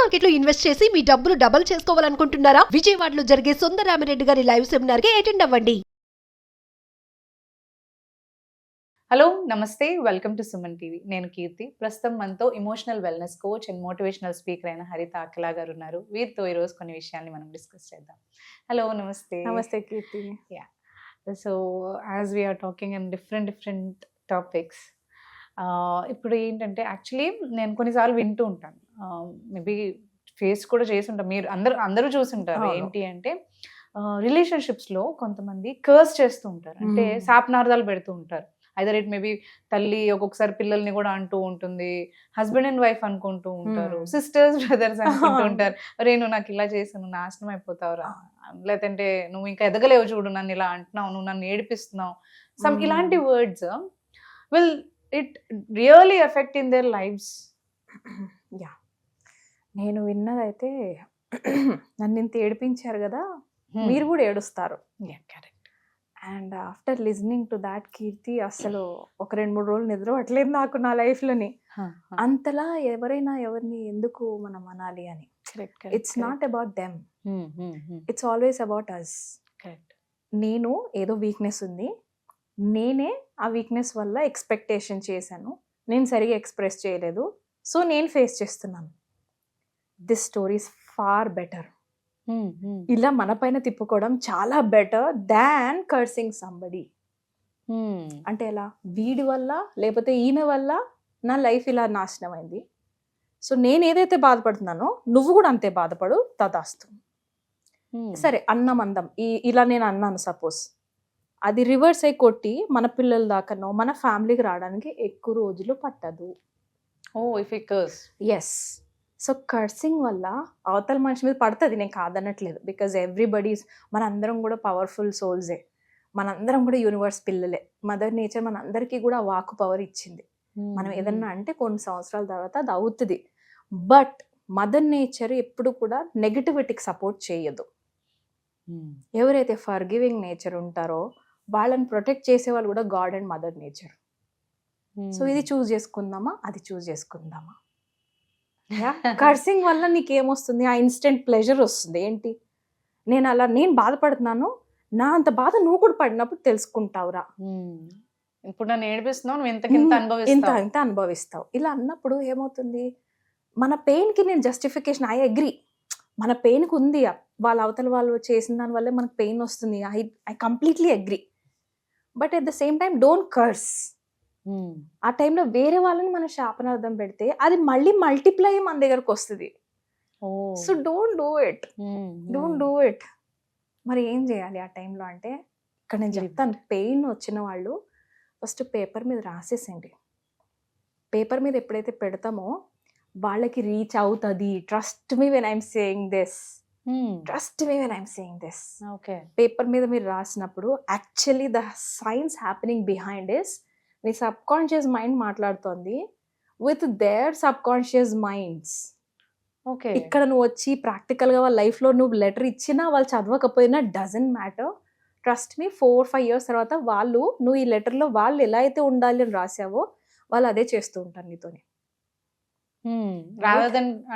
Market లో invest చేసి మీ డబ్బులు డబుల్ చేసుకోవాలనుకుంటున్నారా? విజయవాడలో జరిగే సుందరరామిరెడ్డి గారి లైవ్ సెమినార్ కి అటెండ్ అవ్వండి. హలో నమస్తే, వెల్కమ్ టు సుమన్ టీవీ. నేను కీర్తి. ప్రస్తుతం మనతో emotional wellness coach and motivational speaker అయిన హరిత అఖిల గారు ఉన్నారు. వీరితో ఈరోజు కొన్ని విషయాల్ని మనం డిస్కస్ చేద్దాం. హలో నమస్తే. నమస్తే Keerthi. So as we're talking in different topics, ఇప్పుడు ఏంటంటే యాక్చువల్లీ నేను కొన్నిసార్లు వింటూ ఉంటాను, మేబీ ఫేస్ కూడా చేసి ఉంటాం, మీరు అందరూ చూసుంటారు. ఏంటి అంటే రిలేషన్షిప్స్లో కొంతమంది కర్స్ చేస్తూ ఉంటారు, అంటే శాపనార్థాలు పెడుతూ ఉంటారు. ఐదర్ ఇట్ మేబీ తల్లి ఒక్కొక్కసారి పిల్లల్ని కూడా అంటూ ఉంటుంది, హస్బెండ్ అండ్ వైఫ్ అనుకుంటూ ఉంటారు, సిస్టర్స్ బ్రదర్స్ అనుకుంటూ ఉంటారు, అరే నువ్వు నాకు ఇలా చేసాను నాశనం అయిపోతావురా, లేదంటే నువ్వు ఇంకా ఎదగలేవు చూడు, నన్ను ఇలా అంటున్నావు, నువ్వు నన్ను ఏడిపిస్తున్నావు, ఇలాంటి words will it really effect in their lives? Yeah, నేను విన్నదైతే నన్ను ఇంత ఏడిపించారు కదా, మీరు కూడా ఏడుస్తారు. And after listening to that Keerthi, అసలు ఒక 2-3 రోజులు నిద్ర పట్టలేదు నాకు నా లైఫ్లోని. అంతలా ఎవరిని ఎందుకు మనం అనాలి అని. It's not about them, it's always about us. నేను ఏదో వీక్నెస్ ఉంది, నేనే ఆ వీక్నెస్ వల్ల ఎక్స్పెక్టేషన్ చేశాను, నేను సరిగా ఎక్స్ప్రెస్ చేయలేదు, సో నేను ఫేస్ చేస్తున్నాను. This story is far better. ఇలా మన పైన తిప్పుకోవడం చాలా బెటర్ దాన్ కర్సింగ్ సంబడి. అంటే ఎలా, వీడి వల్ల లేకపోతే ఈమె వల్ల నా లైఫ్ ఇలా నాశనం అయింది, సో నేను ఏదైతే బాధపడుతున్నానో నువ్వు కూడా అంతే బాధపడు, తదాస్తు. సరే అన్నం అందం ఇలా నేను అన్నాను, సపోజ్ అది రివర్స్ అయి కొట్టి మన పిల్లల దాకానో మన ఫ్యామిలీకి రావడానికి ఎక్కువ రోజులు పట్టదు. ఎస్, సో కర్సింగ్ వల్ల అవతల మనిషి మీద పడుతుంది, నేను కాదనట్లేదు. బికాజ్ ఎవ్రీబడీస్, మనందరం కూడా పవర్ఫుల్ సోల్సే, మనందరం కూడా యూనివర్స్ పిల్లలే. మదర్ నేచర్ మనందరికీ కూడా వాక్ పవర్ ఇచ్చింది. మనం ఏదన్నా అంటే కొన్ని సంవత్సరాల తర్వాత అది అవుతుంది. బట్ మదర్ నేచర్ ఎప్పుడు కూడా నెగటివిటీకి సపోర్ట్ చేయదు. ఎవరైతే ఫర్గివింగ్ నేచర్ ఉంటారో వాళ్ళని ప్రొటెక్ట్ చేసే వాళ్ళు కూడా God and mother nature. So ఇది చూస్ చేసుకుందామా, అది చూస్ చేసుకుందామా. కర్సింగ్ వల్ల నీకేమొస్తుంది, ఆ ఇన్స్టెంట్ ప్లెజర్ వస్తుంది. ఏంటి, నేను బాధపడుతున్నాను, నా అంత బాధ నువ్వు కూడా పడినప్పుడు తెలుసుకుంటావురా, ఇప్పుడు నన్ను ఏడిపిస్తున్నావు, ఇంత అనుభవిస్తావు. ఇలా అన్నప్పుడు ఏమవుతుంది, మన పెయిన్కి నేను జస్టిఫికేషన్, ఐ అగ్రీ, మన పెయిన్కి ఉంది, వాళ్ళ అవతల వాళ్ళు చేసిన దాని వల్లే మనకు పెయిన్ వస్తుంది, I completely agree. But at the same time don't curse. ఆ టైంలో వేరే వాళ్ళని మనం శాపనార్థం పెడితే అది మళ్ళీ మల్టిప్లై మన దగ్గరకు వస్తుంది. So don't do it. మరి ఏం చేయాలి ఆ టైంలో అంటే, ఇక్కడ నేను చెప్తాను. పెయిన్ వచ్చిన వాళ్ళు ఫస్ట్ పేపర్ మీద రాసేసేయండి. పేపర్ మీద ఎప్పుడైతే పెడతామో వాళ్ళకి రీచ్ అవుతుంది. Trust me when I'm saying this. Paper మీద మీరు రాసినప్పుడు actually the science happening behind is, మీ సబ్ కాన్షియస్ మైండ్ మాట్లాడుతోంది with their subconscious minds. ఇక్కడ నువ్వు వచ్చి ప్రాక్టికల్గా వాళ్ళ లైఫ్లో నువ్వు లెటర్ ఇచ్చినా వాళ్ళు చదవకపోయినా doesn't matter. Trust me, 4-5 years తర్వాత వాళ్ళు, నువ్వు ఈ లెటర్లో వాళ్ళు ఎలా అయితే ఉండాలి అని రాసావో వాళ్ళు అదే చేస్తూ ఉంటారు నీతోని.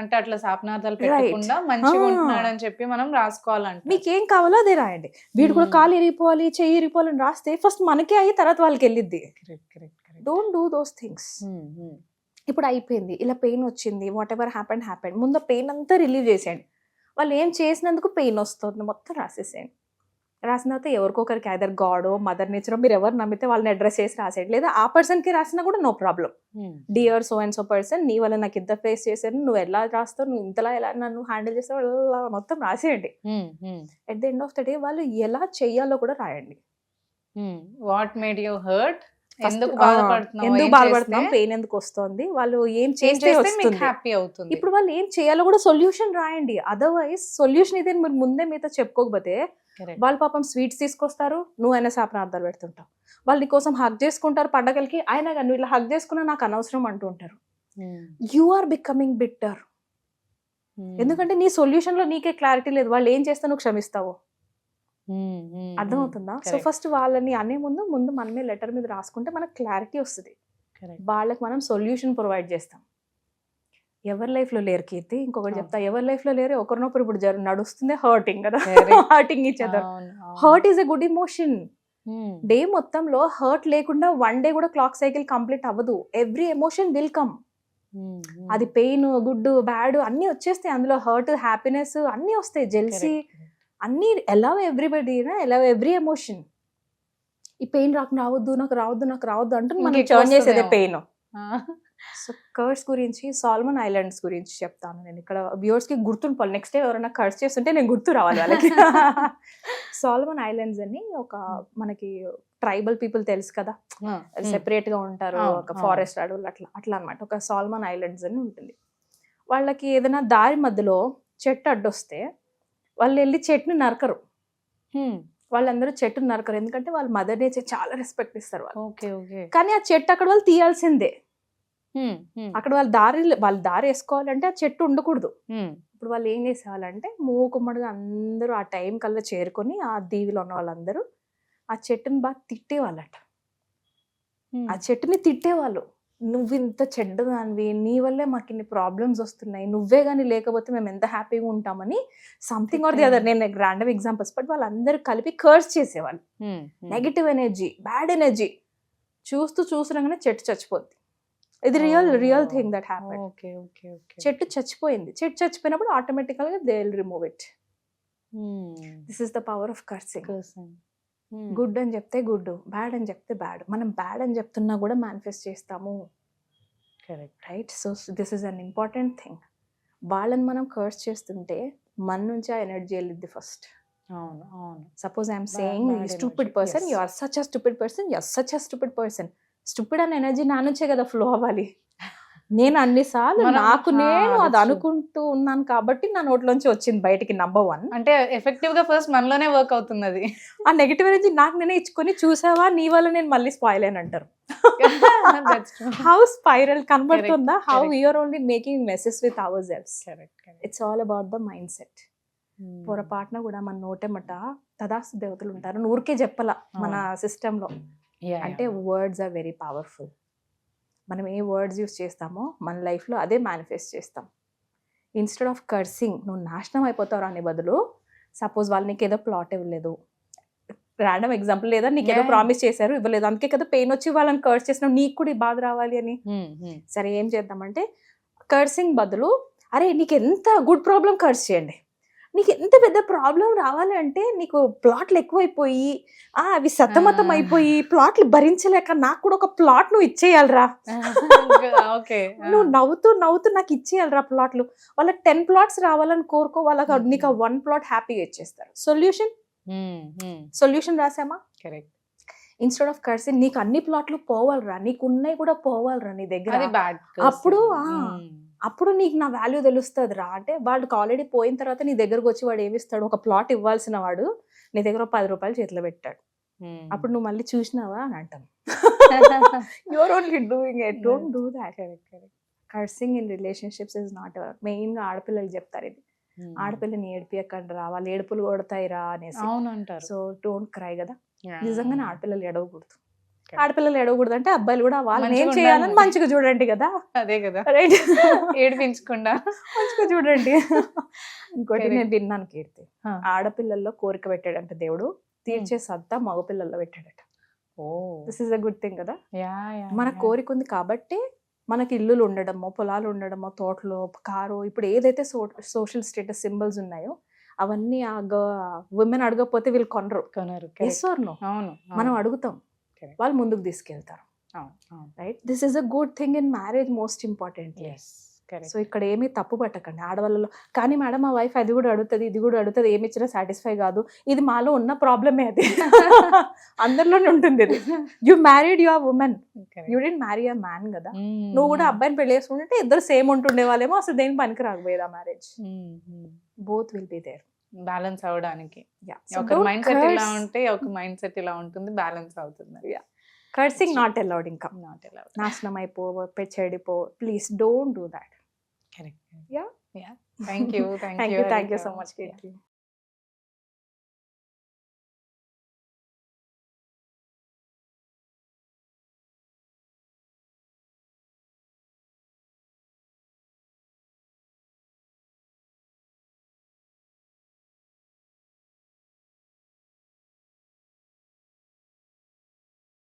అంటే అట్లా శాపనార్థాలు పెట్టకుండా మంచిగా ఉంటున్నాడని చెప్పి మనం రాసుకోవాలంటే, మీకేం కావాలో అదే రాయండి. వీడు కూడా కాలు ఇరిగిపోవాలి, చెయ్యి ఇరిగిపోవాలని రాస్తే ఫస్ట్ మనకే అయ్యి తర్వాత వాళ్ళకి వెళ్ళిద్ది. Don't do those things. ఇప్పుడు అయిపోయింది, ఇలా పెయిన్ వచ్చింది, వాట్ ఎవర్ హ్యాపెండ్, ముందు పెయిన్ అంతా రిలీవ్ చేసేయండి. వాళ్ళు ఏం చేసినందుకు పెయిన్ వస్తుంది మొత్తం రాసేసేయండి. రాసిన తర్వాత ఎవరికొకరికి ఐదర్ గాడో మదర్ నేచరో, మీరు ఎవరు నమ్మితే వాళ్ళని అడ్రస్ చేసి రాసేయండి. లేదా ఆ పర్సన్కి రాసినా కూడా no problem. Dear so and so person, నీ వల్ల నాకు ఇంత ఫేస్ చేశారు, నువ్వు ఎలా రాస్తావు, నువ్వు ఇంతలా ఎలా నన్ను హ్యాండిల్ చేస్తావు, మొత్తం రాసేయండి. At the end of the day వాళ్ళు ఎలా చెయ్యాలో కూడా రాయండి. వాట్ మేడ్ యూ హర్ట్, ఎందుకు బాధపడుతున్నాం, పెయిన్ ఎందుకు వస్తుంది, వాళ్ళు ఏం చేస్తే హ్యాపీ అవుతుంది. ఇప్పుడు వాళ్ళు ఏం చేయాలో కూడా సొల్యూషన్ రాయండి. అదర్వైజ్ సొల్యూషన్ ఇదే మీరు ముందే మీతో చెప్పుకోకపోతే వాళ్ళు పాపం స్వీట్స్ తీసుకొస్తారు, నువ్వు అయినా శాపనార్థాలు పెడుతుంటావు. వాళ్ళు నీ కోసం హగ్ చేసుకుంటారు పండగలకి, అయినా కానీ నువ్వు ఇలా హగ్ చేసుకున్నా నాకు అనవసరం అంటూ ఉంటారు. You are becoming bitter. ఎందుకంటే నీ సొల్యూషన్ లో నీకే క్లారిటీ లేదు, వాళ్ళు ఏం చేస్తే నువ్వు క్షమిస్తావు. అర్థమవుతుందా? సో ఫస్ట్ వాళ్ళని అనే ముందు మనమే లెటర్ మీద రాసుకుంటే మనకు క్లారిటీ వస్తుంది. వాళ్ళకి మనం సొల్యూషన్ ప్రొవైడ్ చేస్తాం. ఎవరి లైఫ్ లో లేరు కీర్తి. ఇంకొకటి అవును. చెప్తా, ఎవరి లైఫ్ లో లేరు, ఒకరినొకరు ఇప్పుడు నడుస్తుంది హర్టింగ్ కదా, Correct. Hurting each other. Hurt is a good emotion. Day మొత్తంలో హర్ట్ లేకుండా వన్ డే కూడా క్లాక్ సైకిల్ కంప్లీట్ అవ్వదు. Every emotion will come. అది పెయిన్, గుడ్, బ్యాడ్ అన్ని వచ్చేస్తాయి అందులో. హర్ట్, హ్యాపీనెస్ అన్ని వస్తాయి, జెల్సీ అన్ని. Allow everybody, allow every emotion. ఈ పెయిన్ రావద్దు, నాకు రావద్దు అంటే మనం ఇంకెక్కువ టర్న్ చేసేదే వస్తుందేమో. పెయిన్. సో కర్స్ గురించి, సాల్మన్ ఐలాండ్స్ గురించి చెప్తాను నేను ఇక్కడ. వ్యూవర్స్ కి గుర్తుండిపోవాలి, నెక్స్ట్ డే ఎవరైనా కర్స్ చేస్తుంటే నేను గుర్తు రావాలి వాళ్ళకి. సాల్మన్ ఐలాండ్స్ అని ఒక మనకి ట్రైబల్ పీపుల్ తెలుసు కదా, సెపరేట్ గా ఉంటారు, ఒక ఫారెస్ట్ అడవులు, అట్లా అనమాట. ఒక సాల్మన్ ఐలాండ్స్ అని ఉంటుంది. వాళ్ళకి ఏదైనా దారి మధ్యలో చెట్టు అడ్డొస్తే వాళ్ళు వెళ్ళి చెట్టుని నరకరు. వాళ్ళందరూ చెట్టుని నరకరు, ఎందుకంటే వాళ్ళు మదర్ నేచర్ చాలా రెస్పెక్ట్ ఇస్తారు వాళ్ళు. కానీ ఆ చెట్టు అక్కడ వాళ్ళు తీయాల్సిందే. అక్కడ వాళ్ళ దారి వేసుకోవాలంటే ఆ చెట్టు ఉండకూడదు. ఇప్పుడు వాళ్ళు ఏం చేసేవాళ్ళంటే మూకుమ్మడిగా అందరూ ఆ టైం కల్లా చేరుకొని, ఆ దీవిలో ఉన్న వాళ్ళందరూ ఆ చెట్టుని బాగా తిట్టేవాళ్ళట. ఆ చెట్టుని తిట్టేవాళ్ళు, నువ్వు ఇంత చెడ్డదానివి, నీ వల్లే మాకు ఇన్ని ప్రాబ్లమ్స్ వస్తున్నాయి, నువ్వే కానీ లేకపోతే మేము ఎంత హ్యాపీగా ఉంటామని, సంథింగ్ ఆర్ ది అదర్. నేను ర్యాండమ్ ఎగ్జాంపుల్స్, బట్ వాళ్ళందరూ కలిపి కర్స్ చేసేవాళ్ళు. నెగిటివ్ ఎనర్జీ, బ్యాడ్ ఎనర్జీ చూసినాగానే చెట్టు చచ్చిపోద్ది. ఇది రియల్ థింగ్ దట్ హ్యాపెండ్. చెట్టు చచ్చిపోయింది. చెట్టు చచ్చిపోయినప్పుడు ఆటోమేటికల్ గా they will remove it. This is the power of cursing. Good అని చెప్తే గుడ్, బ్యాడ్ అని చెప్తే బ్యాడ్. మనం బ్యాడ్ అని చెప్తున్నా కూడా మేనిఫెస్ట్ చేస్తాము, right? So this is an important thing. వాళ్ళని మనం కర్స్ చేస్తుంటే మన నుంచి ఆ ఎనర్జీ వెళ్ళిద్ది first. Suppose I'm saying stupid person, you are such a stupid person, you are such a stupid person. Stupid అనే ఎనర్జీ నా నుంచే కదా ఫ్లో అవ్వాలి. నేను అన్నిసార్లు నాకు నేను అది అనుకుంటూ ఉన్నాను కాబట్టి నా నోట్లోంచి వచ్చింది బయటికి. నంబర్ 1 అంటే ఎఫెక్టివ్ గా ఫస్ట్ మనలోనే వర్క్ అవుతుంది అది. ఆ నెగిటివ్ ఎనర్జీ నాకు నేనే ఇచ్చుకొని, చూసావా నీ వల్ల నేను మళ్ళీ స్పాయిల్ అని అంటారు. హౌ స్పైరల్ కనబడుతుందా? How we're only making messes with our selfs. It's all about the mind set. పొరపాటున కూడా మన నోటెమట తదాస్తు దేవతలు ఉంటారు, ఊరికే చెప్పాల మన సిస్టమ్ లో. అంటే వర్డ్స్ ఆర్ వెరీ పవర్ఫుల్. మనం ఏ వర్డ్స్ యూస్ చేస్తామో మన లైఫ్లో అదే మేనిఫెస్ట్ చేస్తాం. ఇన్స్టెడ్ ఆఫ్ కర్సింగ్, నువ్వు నాశనం అయిపోతావు అనే బదులు, సపోజ్ వాళ్ళు నీకు ఏదో ప్లాట్ ఇవ్వలేదు, ర్యాండమ్ ఎగ్జాంపుల్, లేదా నీకు ఏదో ప్రామిస్ చేశారు ఇవ్వలేదు, అందుకే కదా పెయిన్ వచ్చి వాళ్ళని కర్స్ చేసినావు, నీకు కూడా బాధ రావాలి అని. సరే ఏం చేద్దామంటే, కర్సింగ్ బదులు, అరే నీకు ఎంత గుడ్ ప్రాబ్లం కర్స్ చేయండి. నీకు ఎంత పెద్ద ప్రాబ్లం రావాలి అంటే, నీకు ప్లాట్లు ఎక్కువైపోయి అవి సతమతం అయిపోయి ప్లాట్లు భరించలేక నాకు కూడా ఒక ప్లాట్ నువ్వు ఇచ్చేయాలరా, నువ్వు నవ్వుతూ నాకు ఇచ్చేయాలరా ప్లాట్లు. వాళ్ళకి 10 plots రావాలని కోరుకో, వాళ్ళకి నీకు 1 plot హ్యాపీగా ఇచ్చేస్తారు. సొల్యూషన్ రాసామా? ఇన్స్టెడ్ ఆఫ్ కర్సింగ్, నీకు అన్ని ప్లాట్లు పోవాలరా, నీకు ఉన్నాయి కూడా పోవాలరా నీ దగ్గర. అప్పుడు నీకు నా వాల్యూ తెలుస్తుంది రా. అంటే వాళ్ళకి ఆల్రెడీ పోయిన తర్వాత నీ దగ్గరకు వచ్చి వాడు ఏమిస్తాడు, ఒక ప్లాట్ ఇవ్వాల్సిన వాడు నీ దగ్గర 10 రూపాయలు చేతిలో పెట్టాడు. అప్పుడు నువ్వు మళ్ళీ చూసినావా అని అంటాను. You're only doing it, don't do that. Cursing in relationships is not. Main గా ఆడపిల్లలు చెప్తారు ఇది, ఆడపిల్లని ఏడిపియకండి రా, వాళ్ళు ఏడుపులు కొడతాయి రా అనేసి. సో డోంట్ క్రై కదా. నిజంగానే ఆడపిల్లలు ఎడవకూడదు. ఆడపిల్లలు ఎడవకూడదు అంటే అబ్బాయిలు కూడా వాళ్ళని ఏం చేయాలని మంచిగా చూడండి కదా. అదే కదా, రైట్? ఏడిపించకుండా మంచిగా చూడండి. ఇంకోటి నేను విన్నాను కీర్తి, ఆడపిల్లల్లో కోరిక పెట్టాడంట దేవుడు, తీర్చే సత్తా మగపిల్లల్లో పెట్టాడట. This is a good thing కదా. మన కోరిక ఉంది కాబట్టి మనకి ఇల్లులు ఉండడమో, పొలాలు ఉండడమో, తోటలో, కారు, ఇప్పుడు ఏదైతే సోషల్ స్టేటస్ సింబల్స్ ఉన్నాయో అవన్నీ ఆ విమెన్ అడగకపోతే వీళ్ళు కొనరు. Yes or no? మనం అడుగుతాం, వాళ్ళు ముందుకు తీసుకెళ్తారు. Right? This is a good thing in marriage, most important. So ఇక్కడ ఏమీ తప్పు పట్టకండి ఆడవాళ్ళలో. కానీ మేడం మా వైఫ్ అది కూడా అడుగుతుంది, ఇది కూడా అడుగుతుంది, ఏమి ఇచ్చినా సాటిస్ఫై కాదు. ఇది మాలో ఉన్న ప్రాబ్లమే, అది అందరిలోనే ఉంటుంది. ఇది you married, you are women, you didn't marry a man కదా. నువ్వు కూడా అబ్బాయిని పెళ్లి చేసుకుంటే ఇద్దరు సేమ్ ఉంటుండే వాళ్ళేమో, అసలు దేని పనికి రాకపోయేది ఆ marriage. Both will be there, balance అవడానికి. ఒక మైండ్ సెట్ ఇలా ఉంటే ఒక మైండ్ సెట్ ఇలా ఉంటుంది, బ్యాలెన్స్ అవుతుంది. Cursing not allowed. ఇంకా నాశనం అయిపో, చెడిపో, please don't do that. Correct. Yeah. Thank you so much. Thank you so much, Kirti.